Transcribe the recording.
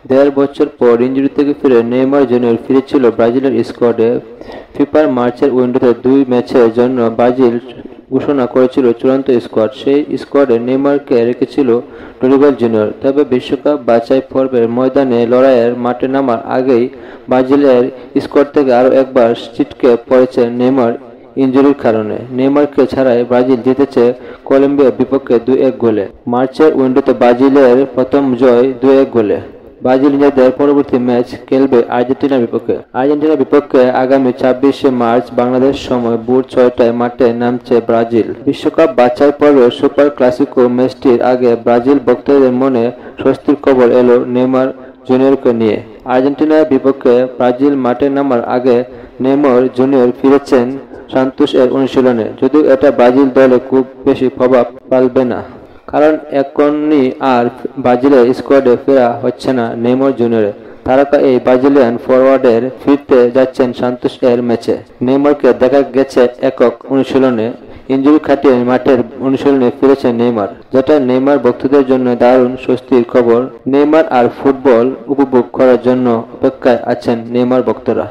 দেড় বছর পর ইনজুরি থেকে ফিরে নেইমার জুনিয়র ফিরেছিল ব্রাজিলের স্কোয়াডে। ফিফার মার্চের উইন্ডোতে 2 ম্যাচের জন্য ব্রাজিল ঘোষণা করেছিল চূড়ান্ত স্কোয়াড। সেই স্কোয়াডে নেইমারকে রেখেছিল ডরিবাল জুনিয়র। তবে বিশ্বকাপ বাছাই পর্বের ময়দানে লড়াইয়ের মাঠে নামার আগেই ব্রাজিলের স্কোয়াড থেকে আরও একবার ছিটকে পড়েছে নেইমার ইনজুরির কারণে। নেইমারকে ছাড়াই ব্রাজিল জিতেছে কলম্বিয়ার বিপক্ষে 2-1 গোলে। মার্চের উইন্ডোতে ব্রাজিলের প্রথম জয় 2-1 গোলে। ব্রাজিল নিজেদের পরবর্তী ম্যাচ খেলবে আর্জেন্টিনার বিপক্ষে আগামী 26শে মার্চ বাংলাদেশ সময় ভোর 6টায় মাঠে নামছে ব্রাজিল। বিশ্বকাপ বাছাই পর্বের সুপার ক্লাসিকো ম্যাচটির আগে ব্রাজিল ভক্তদের মনে স্বস্তির খবর এলো নেইমার জুনিয়রকে নিয়ে। আর্জেন্টিনার বিপক্ষে ব্রাজিল মাঠে নামার আগে নেইমার জুনিয়র ফিরেছেন সান্তোস-এর অনুশীলনে। যদিও এটা ব্রাজিল দলে খুব বেশি প্রভাব ফেলবে না, কারণ এখনই আর ব্রাজিলের স্কোয়াডে ফেরা হচ্ছে না নেইমার জুনিয়রের। তারকা এই ব্রাজিলিয়ান ফরওয়ার্ডের ফিরতে যাচ্ছেন সান্তোস-এর ম্যাচে। নেইমারকে দেখা গেছে একক অনুশীলনে। ইনজুরি কাটিয়ে মাঠের অনুশীলনে ফিরেছেন নেইমার, যেটা নেইমার ভক্তদের জন্য দারুণ স্বস্তির খবর। নেইমার আর ফুটবল উপভোগ করার জন্য অপেক্ষায় আছেন নেইমার ভক্তরা।